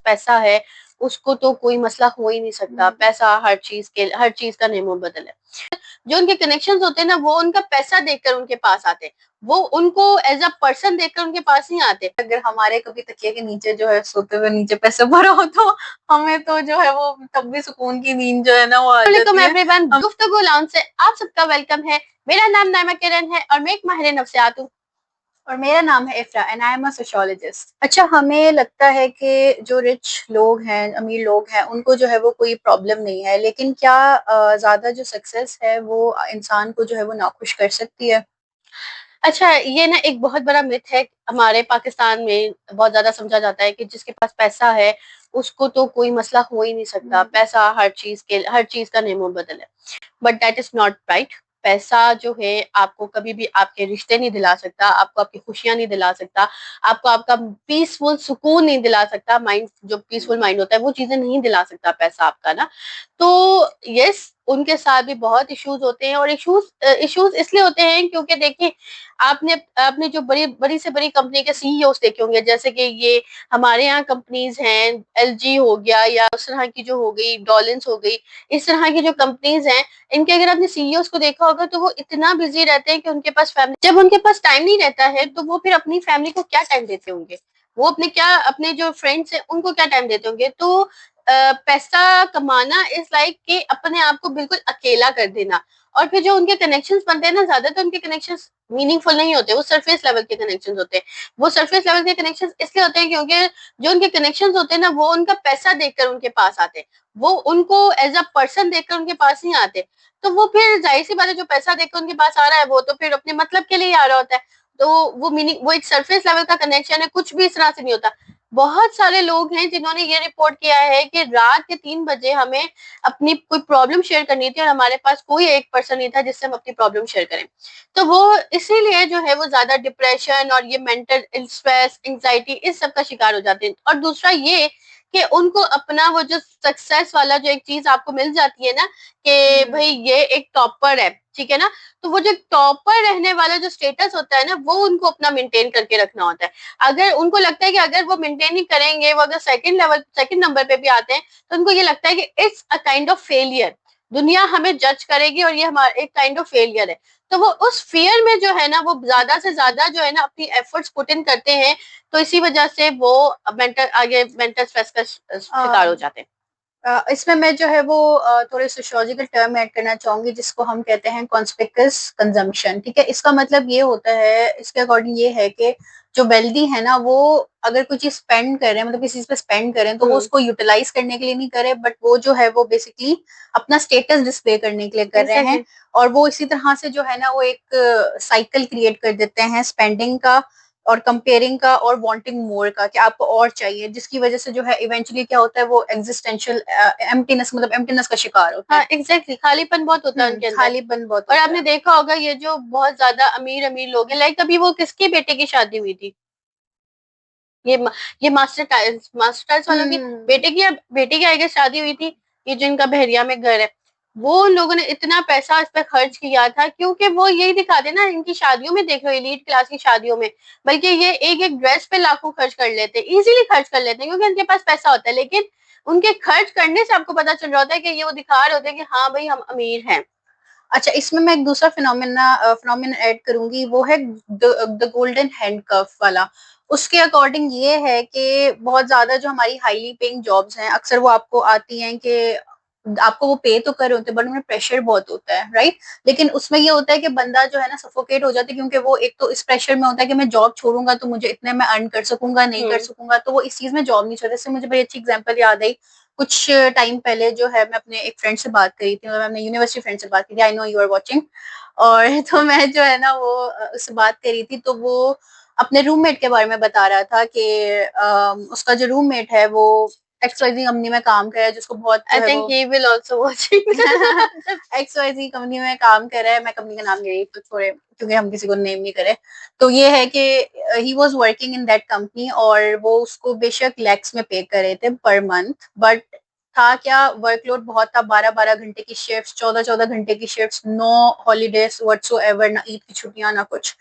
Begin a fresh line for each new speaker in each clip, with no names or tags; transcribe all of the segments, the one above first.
पैसा है उसको तो कोई मसला हो ही नहीं सकता। पैसा हर चीज का नेमो बदल है। जो उनके कनेक्शंस होते हैं ना, वो उनका पैसा देखकर उनके पास आते हैं, वो उनको एज अ पर्सन देखकर उनके पास नहीं आते।
अगर हमारे कभी तकिए के नीचे जो है सोते हुए नीचे पैसे भरा हो तो हमें तो जो है वो तब भी सुकून की नींद जो है ना वो आ जाती है।
एवरीवन, गुफ्तगू लाउंज से आप सबका वेलकम है। मेरा नाम नाइमा किरण है और मैं एक माहिर नफ्सियात हूँ।
और मेरा नाम है इफ्रा and I am a sociologist. अच्छा, हमें लगता है कि जो रिच लोग हैं, अमीर लोग हैं, उनको जो है वो कोई प्रॉब्लम नहीं है, लेकिन क्या ज्यादा जो सक्सेस है वो इंसान को जो है वो नाखुश कर सकती है?
अच्छा, ये ना एक बहुत बड़ा मिथ है। हमारे पाकिस्तान में बहुत ज्यादा समझा जाता है कि जिसके पास पैसा है उसको तो कोई मसला हो ही नहीं सकता। पैसा हर चीज का नेमो बदल है। But that is not right. पैसा जो है आपको कभी भी आपके रिश्ते नहीं दिला सकता, आपको आपकी खुशियां नहीं दिला सकता, आपको आपका पीसफुल सुकून नहीं दिला सकता। माइंड, जो पीसफुल माइंड होता है, वो चीजें नहीं दिला सकता पैसा आपका ना। तो यस, उनके साथ भी बहुत इश्यूज होते हैं। और इश्यूज इश्यूज इसलिए होते हैं क्योंकि देखिए, आपने आपने जो बड़ी बड़ी से बड़ी कंपनी के सीईओ देखे होंगे, जैसे कि ये हमारे यहाँ कंपनीज हैं, एलजी हो गया या उस तरह की जो हो गई, डॉलिंस हो गई, इस तरह की जो कंपनीज हैं, इनके अगर आपने सीईओ को देखा होगा तो वो इतना बिजी रहते हैं कि उनके पास फैमिली, जब उनके पास टाइम नहीं रहता है तो वो फिर अपनी फैमिली को क्या टाइम देते होंगे? वो अपने जो फ्रेंड्स हैं उनको क्या टाइम देते होंगे? तो पैसा कमाना इज लाइक कि अपने आप को बिल्कुल अकेला कर देना। और फिर जो उनके कनेक्शंस बनते हैं ना, ज्यादातर उनके कनेक्शंस मीनिंगफुल नहीं होते, वो सरफेस लेवल के कनेक्शंस होते हैं। वो सरफेस लेवल के कनेक्शंस इसलिए होते हैं क्योंकि जो उनके कनेक्शंस होते हैं ना, वो उनका पैसा देखकर उनके पास आते हैं, वो उनको एज अ पर्सन देखकर उनके पास नहीं आते। तो वो फिर जाहिर सी बात है, जो पैसा देखकर उनके पास आ रहा है वो तो फिर अपने मतलब के लिए ही आ रहा होता है। तो वो एक सरफेस लेवल का कनेक्शन है, कुछ भी इस तरह से नहीं होता। बहुत सारे लोग हैं जिन्होंने ये रिपोर्ट किया है कि रात के 3 बजे हमें अपनी कोई प्रॉब्लम शेयर करनी थी और हमारे पास कोई एक पर्सन नहीं था जिससे हम अपनी प्रॉब्लम शेयर करें। तो वो इसीलिए जो है वो ज्यादा डिप्रेशन और ये मेंटल स्ट्रेस, एंजाइटी, इस सब का शिकार हो जाते हैं। और दूसरा ये कि उनको अपना वो जो सक्सेस वाला जो एक चीज आपको मिल जाती है ना, कि भाई ये एक टॉपर है, ठीक है ना, तो वो जो टॉपर रहने वाला जो स्टेटस होता है ना, वो उनको अपना मेंटेन करके रखना होता है। अगर उनको लगता है कि अगर वो मेंटेन नहीं करेंगे, वो अगर सेकंड नंबर पे भी आते हैं, तो उनको ये लगता है कि it's a kind of failure, दुनिया हमें जज करेगी और ये हमारा एक काइंड ऑफ फेलियर है। तो वो उस फियर में जो है ना, वो ज्यादा से ज्यादा जो है ना अपनी एफर्ट्स पुट इन करते हैं। तो इसी वजह से वो मेंटल स्ट्रेस का शिकार हो जाते हैं।
इसमें मैं जो है वो थोड़े सोशियोलॉजिकल टर्म ऐड करना चाहूंगी जिसको हम कहते हैं कॉन्स्पिकस कंजम्पशन। ठीक है, इसका मतलब ये होता है, इसके अकॉर्डिंग ये है कि जो वेल्दी है ना, वो अगर कोई चीज स्पेंड कर रहे हैं, मतलब किसी चीज पे स्पेंड करें, तो वो उसको यूटिलाइज करने के लिए नहीं करे, बट वो जो है वो बेसिकली अपना स्टेटस डिस्प्ले करने के लिए कर रहे हैं। और वो इसी तरह से जो है ना वो एक साइकिल क्रिएट कर देते हैं स्पेंडिंग का और कंपेयरिंग का और वांटिंग मोर का, कि आपको और चाहिए, जिसकी वजह से जो है इवेंचुअली क्या होता है, वो एग्जिस्टेंशियल एम्प्टीनेस, मतलब एम्प्टीनेस का शिकार होता है।
हाँ, एग्जैक्टली, खालीपन बहुत होता है उनके अंदर।
खालीपन बहुत
और
होता
आपने
है।
देखा होगा ये जो बहुत ज्यादा अमीर अमीर लोग हैं, लाइक अभी वो किसके बेटे की शादी हुई थी, ये ये मास्टर वालों की बेटे की आगे शादी हुई थी। ये जिनका बहरिया में घर है, वो उन लोगों ने इतना पैसा इस पर खर्च किया था क्योंकि वो यही दिखाते ना, इनकी शादियों में देख लो, एलीट क्लास की शादियों में, बल्कि ये एक एक ड्रेस पे लाखों खर्च कर लेते हैं, इजीली खर्च कर लेते हैं क्योंकि उनके पास पैसा होता है। लेकिन उनके खर्च करने से आपको पता चल रहा होता है कि ये वो दिखा रहे होते हैं कि हाँ भाई हम अमीर हैं।
अच्छा, इसमें मैं एक दूसरा फिनोमेना ऐड करूंगी, वो है द गोल्डन हैंडकफ वाला। उसके अकॉर्डिंग ये है कि बहुत ज्यादा जो हमारी हाईली पेइंग जॉब्स हैं, अक्सर वो आपको आती हैं कि आपको वो पे तो कर रहे होते हैं, बट उनमें प्रेशर बहुत होता है, राइट? लेकिन उसमें ये होता है कि बंदा जो है ना सफोकेट हो जाता है, क्योंकि वो एक तो इस प्रेशर में होता है कि मैं जॉब छोड़ूंगा तो मुझे इतने में अर्न कर सकूंगा, नहीं कर सकूंगा, तो वो इस चीज में जॉब नहीं छोड़ता। इससे मुझे बड़ी अच्छी एग्जांपल याद आई। कुछ टाइम पहले जो है मैं अपने एक फ्रेंड से बात करी थी, मतलब मैं अपने यूनिवर्सिटी फ्रेंड से बात की थी, I know you are watching. और तो मैं जो है ना वो उससे बात करी थी, तो वो अपने रूममेट के बारे में बता रहा था कि उसका जो रूममेट है वो एक्सवाइजी कंपनी में काम कर रहा है, जिसको बहुत जो
आई
है
थिंक
वो
he will also watching.
XYZ company में काम कर रहा है। मैं कंपनी का नाम ले रही तो थोड़े, क्योंकि हम किसी को नेम नहीं करे। तो ये है कि he was working in that company और वो उसको बेशक लैक्स में पे कर रहे थे पर मंथ, बट था क्या, वर्कलोड बहुत था, 12-12 घंटे की शिफ्ट, 14-14 घंटे की शिफ्ट, नो हॉलीडेज व्हाटसोएवर, ना ईद की छुट्टियां ना कुछ।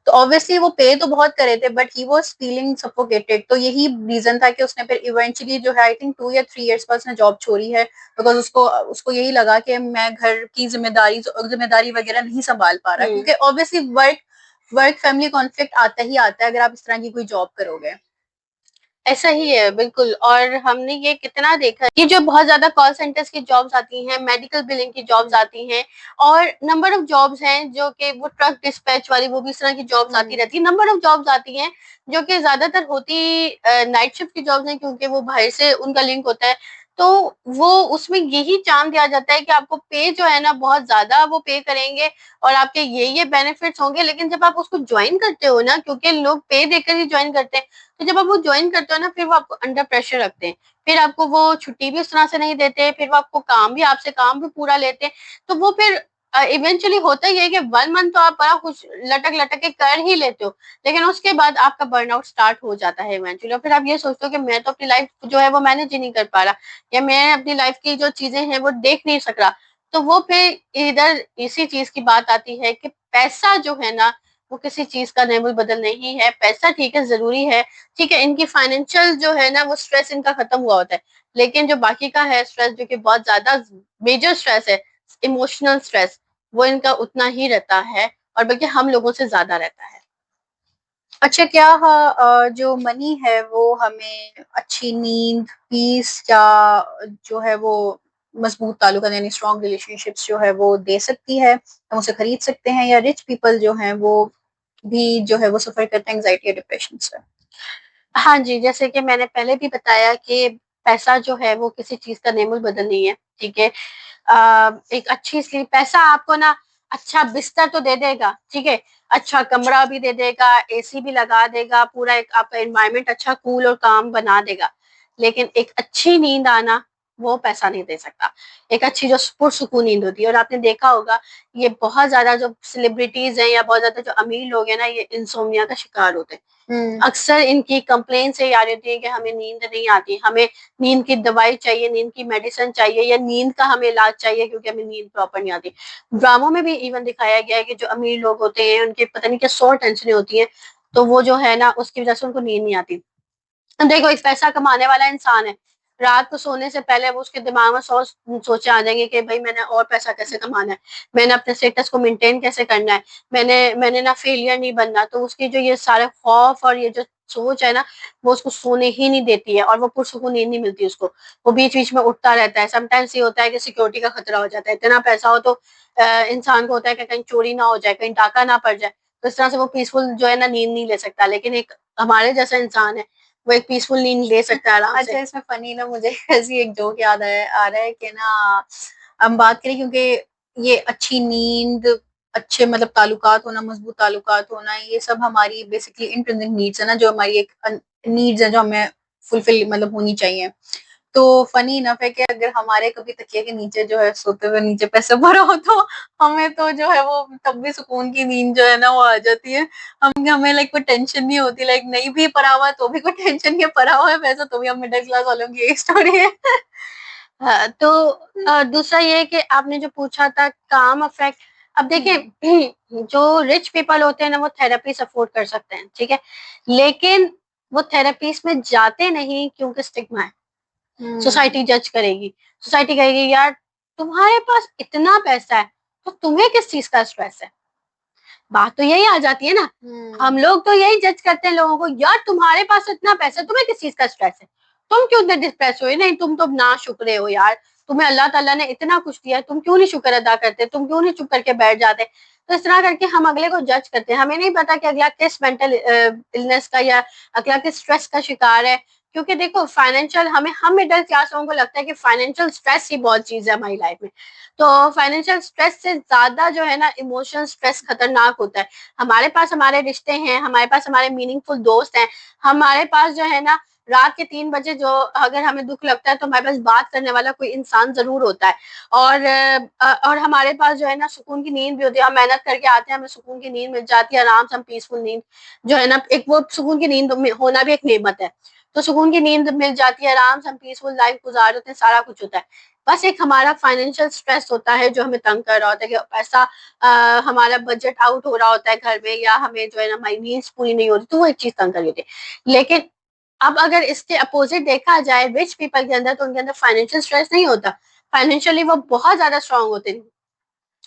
तो ऑब्वियसली वो पे तो बहुत करे थे but he was feeling suffocated. तो यही रीजन था कि उसने फिर इवेंचुअली जो है आई थिंक 2 या 3 इयर्स बाद उसने जॉब छोड़ी है, बिकॉज उसको उसको यही लगा कि मैं घर की जिम्मेदारी वगैरह नहीं संभाल पा रहा, क्योंकि obviously work work family conflict आता ही आता है अगर आप इस तरह की कोई जॉब करोगे।
ऐसा ही है बिल्कुल। और हमने ये कितना देखा कि जो बहुत ज्यादा कॉल सेंटर्स की जॉब्स आती हैं, मेडिकल बिलिंग की जॉब्स आती हैं, और नंबर ऑफ जॉब्स हैं जो कि वो ट्रक डिस्पैच वाली, वो भी इस तरह की जॉब्स आती रहती है। नंबर ऑफ जॉब्स आती हैं जो कि ज्यादातर होती नाइट शिफ्ट की जॉब्स हैं, क्योंकि वो बाहर से उनका लिंक होता है। तो वो उसमें यही चांद दिया जाता है कि आपको पे जो है ना बहुत ज्यादा वो पे करेंगे और आपके ये बेनिफिट्स होंगे। लेकिन जब आप उसको ज्वाइन करते हो ना, क्योंकि लोग पे देकर ही ज्वाइन करते हैं, तो जब आप वो ज्वाइन करते हो ना, फिर वो आपको अंडर प्रेशर रखते हैं। फिर आपको वो छुट्टी भी उस तरह से नहीं देते, फिर वो आपको काम भी पूरा लेते हैं। तो वो फिर इवेंचुअली होता ही है कि 1 मंथ तो आप बड़ा कुछ लटक लटक के कर ही लेते हो, लेकिन उसके बाद आपका बर्नआउट स्टार्ट हो जाता है इवेंचुअली। और फिर आप ये सोचते हो कि मैं तो अपनी लाइफ जो है वो मैनेज ही नहीं कर पा रहा, या मैं अपनी लाइफ की जो चीजें हैं वो देख नहीं सक रहा। तो वो फिर इधर इसी चीज की बात आती है कि पैसा जो है ना वो किसी चीज का नेमुल बदल नहीं है। पैसा ठीक है, जरूरी है, ठीक है, इनकी फाइनेंशियल जो है ना वो स्ट्रेस इनका खत्म हुआ होता है। लेकिन जो बाकी का है स्ट्रेस, जो कि बहुत ज्यादा मेजर स्ट्रेस है, इमोशनल स्ट्रेस, वो इनका उतना ही रहता है, और बल्कि हम लोगों से ज्यादा रहता है।
अच्छा, क्या जो मनी है वो हमें अच्छी नींद, पीस या जो है वो मजबूत ताल्लुक यानी स्ट्रॉन्ग रिलेशनशिप्स जो है वो दे सकती है, हम उसे खरीद सकते हैं, या रिच पीपल जो हैं वो भी जो है वो सफर करते हैं एंजाइटी या डिप्रेशन से?
हाँ जी, जैसे कि मैंने पहले भी बताया कि पैसा जो है वो किसी चीज का नेमुल बदल नहीं है, ठीक है। एक अच्छी स्लीप, पैसा आपको ना अच्छा बिस्तर तो दे देगा, ठीक है, अच्छा कमरा भी दे देगा, एसी भी लगा देगा, पूरा एक आपका एनवायरनमेंट अच्छा कूल और काम बना देगा। लेकिन एक अच्छी नींद आना, वो पैसा नहीं दे सकता। एक अच्छी जो पुरसुकून नींद होती है, और आपने देखा होगा ये बहुत ज्यादा जो सेलिब्रिटीज हैं या बहुत ज्यादा जो अमीर लोग हैं ना, ये इंसोम्निया का शिकार होते हैं। अक्सर इनकी कंप्लेन से ये आ रही होती है कि हमें नींद नहीं आती, हमें नींद की दवाई चाहिए, नींद की मेडिसिन चाहिए, या नींद का हमें इलाज चाहिए, क्योंकि हमें नींद प्रॉपर नहीं आती। ड्रामों में भी इवन दिखाया गया है कि जो अमीर लोग होते हैं उनके पता नहीं क्या 100 टेंशनें होती हैं, तो वो जो है ना उसकी वजह से उनको नींद नहीं आती। देखो, एक पैसा कमाने वाला इंसान है, रात को सोने से पहले वो उसके दिमाग में 100 सोचे आ जाएंगे कि भाई मैंने और पैसा कैसे कमाना है, मैंने अपने स्टेटस को मेंटेन कैसे करना है, मैंने ना फेलियर नहीं बनना। तो उसकी जो ये सारे खौफ और ये जो सोच है ना, वो उसको सोने ही नहीं देती है, और वो पुरसुकून नींद नहीं मिलती उसको। वो बीच बीच में उठता रहता है। समटाइम्स ये होता है कि सिक्योरिटी का खतरा हो जाता है, इतना पैसा हो तो इंसान को होता है कि कहीं चोरी ना हो जाए, कहीं डाका ना पड़ जाए। तो इस तरह से वो पीसफुल जो है ना नींद नहीं ले सकता। लेकिन एक हमारे जैसा इंसान है, वो एक पीसफुल नींद ले सकता है आराम
अच्छा,
से।
इसमें फनी ना मुझे ऐसी एक जोक याद आ रहा है कि ना हम बात करें, क्योंकि ये अच्छी नींद, अच्छे मतलब ताल्लुकात होना, मजबूत ताल्लुकात होना, ये सब हमारी बेसिकली इंट्रिंसिक नीड्स है ना, जो हमारी एक नीड्स है जो हमें फुलफिल मतलब होनी चाहिए। तो फनी इनफ है कि अगर हमारे कभी तकिए के नीचे जो है सोते हुए नीचे पैसे भरा हो तो हमें तो जो है वो तब भी सुकून की नींद जो है ना वो आ जाती है। हमें लाइक कोई टेंशन नहीं होती, लाइक नहीं भी पड़ा हुआ है तो भी कोई टेंशन नहीं है, पड़ा हुआ है पैसा तो भी हम मिडिल क्लास वालों की एक स्टोरी है।
हाँ, तो दूसरा ये है कि आपने जो पूछा था काम अफेक्ट, अब देखिए जो रिच पीपल होते हैं ना वो थेरेपी अफोर्ड कर सकते हैं, ठीक है, लेकिन वो थेरेपीज में जाते नहीं क्योंकि स्टिग्मा है। सोसाइटी जज करेगी, सोसाइटी कहेगी यार तुम्हारे पास इतना पैसा है तो तुम्हें किस चीज का स्ट्रेस है। बात तो यही आ जाती है ना। हम लोग तो यही जज करते हैं लोगों को, यार तुम्हारे पास इतना पैसा है, तुम्हें किस चीज का स्ट्रेस है, तुम क्यों इतने डिप्रेस हो, नहीं तुम तो ना शुक्रे हो यार, तुम्हें अल्लाह ताला ने इतना कुछ दिया है, तुम क्यों नहीं शुक्र अदा करते, तुम क्यों नहीं चुप करके बैठ जाते। तो इस तरह करके हम अगले को जज करते हैं। हमें नहीं पता कि अगला किस मेंटल इलनेस का या अगला किस स्ट्रेस का शिकार है। क्योंकि देखो फाइनेंशियल, हम मिडिल क्लास लोगों को लगता है कि फाइनेंशियल स्ट्रेस ही बहुत चीज है हमारी लाइफ में। तो फाइनेंशियल स्ट्रेस से ज्यादा जो है ना इमोशनल स्ट्रेस खतरनाक होता है। हमारे पास हमारे रिश्ते हैं, हमारे पास हमारे मीनिंगफुल दोस्त हैं, हमारे पास जो है ना रात के 3 बजे जो अगर हमें दुख लगता है तो हमारे पास बात करने वाला कोई इंसान जरूर होता है। और हमारे पास जो है ना सुकून की नींद भी होती है। हम मेहनत करके आते हैं, हमें सुकून की नींद मिल जाती है, आराम से हम पीसफुल नींद जो है ना, एक वो सुकून की नींद होना भी एक नेमत है। तो सुकून की नींद मिल जाती है, आराम से हम पीसफुल लाइफ गुजार होते हैं, सारा कुछ होता है। बस एक हमारा फाइनेंशियल स्ट्रेस होता है जो हमें तंग कर रहा होता है कि पैसा हमारा बजट आउट हो रहा होता है घर में, या हमें जो है ना हमारी नीड्स पूरी नहीं हो रही, तो वो एक चीज तंग कर रही होती है। लेकिन अब अगर इसके अपोजिट देखा जाए रिच पीपल के अंदर, तो उनके अंदर फाइनेंशियल स्ट्रेस नहीं होता, फाइनेंशियली वो बहुत ज्यादा स्ट्रांग होते हैं,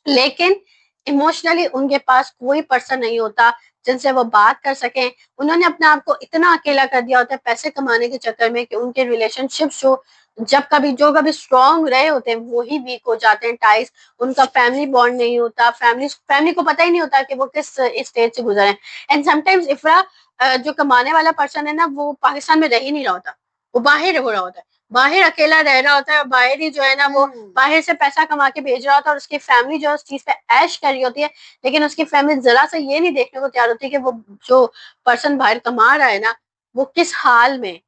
लेकिन इमोशनली उनके पास कोई पर्सन नहीं होता जिनसे वो बात कर सकें। उन्होंने अपने आप को इतना अकेला कर दिया होता है पैसे कमाने के चक्कर में कि उनके रिलेशनशिप जो कभी स्ट्रांग रहे होते हैं वो ही वीक हो जाते हैं, टाइज। उनका फैमिली बॉन्ड नहीं होता, फैमिली को पता ही नहीं होता कि वो किस स्टेज से गुजरे हैं। एंड समटाइम्स इफरा जो कमाने वाला पर्सन है ना, वो पाकिस्तान में रह ही नहीं रहा होता, वो बाहर हो रहा होता है, बाहर अकेला रह रहा होता है, बाहर ही जो है ना वो बाहर से पैसा कमा के भेज रहा होता है, और उसकी फैमिली जो उस चीज पे ऐश कर रही होती है। लेकिन उसकी फैमिली जरा सा ये नहीं देखने को तैयार होती कि वो जो पर्सन बाहर कमा रहा है ना, वो किस हाल में,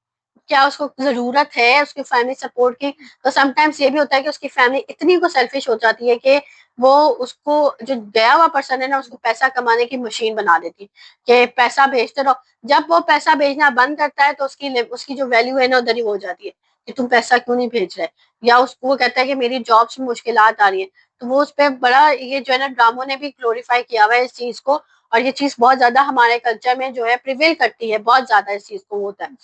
क्या उसको जरूरत है उसकी फैमिली सपोर्ट की। तो समटाइम्स ये भी होता है कि उसकी फैमिली इतनी को सेल्फिश हो जाती है कि वो उसको, जो गया हुआ पर्सन है ना, उसको पैसा कमाने की मशीन बना देती है कि पैसा भेजते रहो। जब वो पैसा भेजना बंद करता है तो उसकी उसकी जो वैल्यू है ना उधर ही हो जाती है कि तुम पैसा क्यों नहीं भेज रहे, या उसको वो कहता है कि मेरी जॉब से मुश्किलात आ रही है। तो वो उस पर बड़ा, ये जो है ना ड्रामों ने भी ग्लोरीफाई किया हुआ है इस चीज को, और ये चीज बहुत ज्यादा हमारे कल्चर में जो है प्रिवेल करती है, बहुत ज्यादा इस चीज को होता है।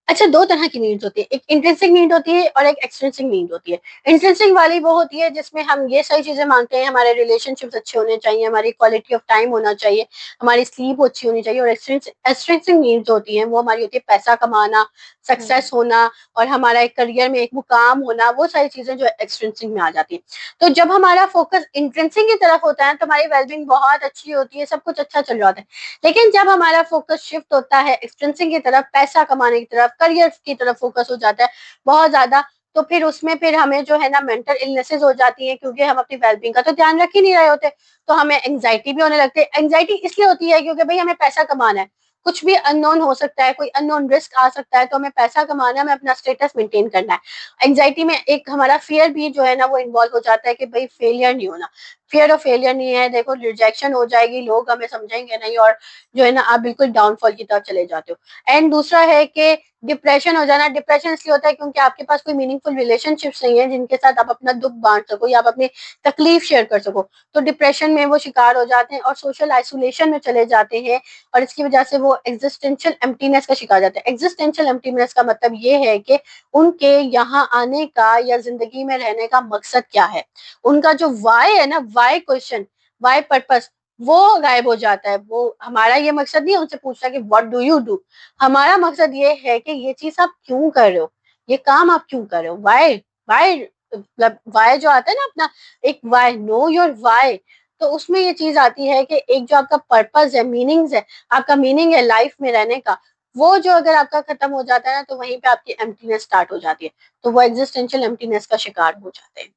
अच्छा, दो तरह की नीड्स होती है, एक इंट्रिंसिक नीड होती है और एक एक्सट्रिंसिक नीड होती है। इंट्रिंसिक वाली वो होती है जिसमें हम ये सारी चीजें मांगते हैं, हमारे रिलेशनशिप्स अच्छे होने चाहिए, हमारी क्वालिटी ऑफ टाइम होना चाहिए, हमारी स्लीप अच्छी होनी चाहिए। और एक्सट्रिंसिक नीड्स होती हैं, वो हमारी होती है पैसा कमाना, सक्सेस होना, और हमारा एक करियर में एक मुकाम होना, वो सारी चीजें जो एक्सट्रिंसिक में आ जाती है। तो जब हमारा फोकस इंट्रिंसिक की तरफ होता है तो हमारी वेलबिंग बहुत अच्छी होती है, सब कुछ अच्छा चल रहा होता है। लेकिन जब हमारा फोकस शिफ्ट होता है एक्सटेंसिंग की तरफ, पैसा कमाने की तरफ, करियर की तरफ फोकस हो जाता है बहुत ज्यादा, तो फिर उसमें फिर हमें जो है ना मेंटल इलनेसेस हो जाती है, क्योंकि हम अपनी वेलबींग का तो ध्यान रख ही नहीं रहे होते। तो हमें एंग्जाइटी भी होने लगती है। एंग्जाइटी इसलिए होती है क्योंकि भाई हमें पैसा कमाना है, कुछ भी अननोन हो सकता है, कोई अननोन रिस्क आ सकता है, तो हमें पैसा कमाना है, हमें अपना स्टेटस मेंटेन करना है। एंग्जाइटी में एक हमारा फियर भी जो है ना वो इन्वॉल्व हो जाता है कि भाई फेलियर नहीं होना, फियर ऑफ फेलियर नहीं है, देखो रिजेक्शन हो जाएगी, लोग हमें समझेंगे नहीं, और जो है ना आप बिल्कुल डाउनफॉल की तरफ चले जाते हो। एंड दूसरा है कि डिप्रेशन हो जाना। डिप्रेशन इसलिए होता है क्योंकि आपके पास कोई मीनिंगफुल रिलेशनशिप्स नहीं है जिनके साथ आप अपना दुख बांट सको या आप अपनी तकलीफ शेयर कर सको। तो डिप्रेशन में वो शिकार हो जाते हैं और सोशल आइसोलेशन में चले जाते हैं, और इसकी वजह से वो एग्जिस्टेंशियल एम्प्टीनेस का शिकार जाते हैं। एग्जिस्टेंशियल एम्प्टीनेस का मतलब ये है कि उनके यहाँ आने का या जिंदगी में रहने का मकसद क्या है, उनका जो वाई है ना, वाई क्वेश्चन, वाई पर्पस, वो गायब हो जाता है। वो हमारा ये मकसद नहीं है उनसे पूछना कि व्हाट डू यू डू, हमारा मकसद ये है कि ये चीज आप क्यों कर रहे हो, ये काम आप क्यों कर रहे हो, वाई। वाई मतलब वाई जो आता है ना अपना, एक वाई, नो योर वाई। तो उसमें ये चीज आती है कि एक जो आपका पर्पस है, मीनिंग्स है, आपका मीनिंग है लाइफ में रहने का, वो जो अगर आपका खत्म हो जाता है ना, तो वहीं पे आपकी एम्प्टीनेस स्टार्ट हो जाती है, तो वो एग्जिस्टेंशियल एम्प्टीनेस का शिकार हो जाते हैं।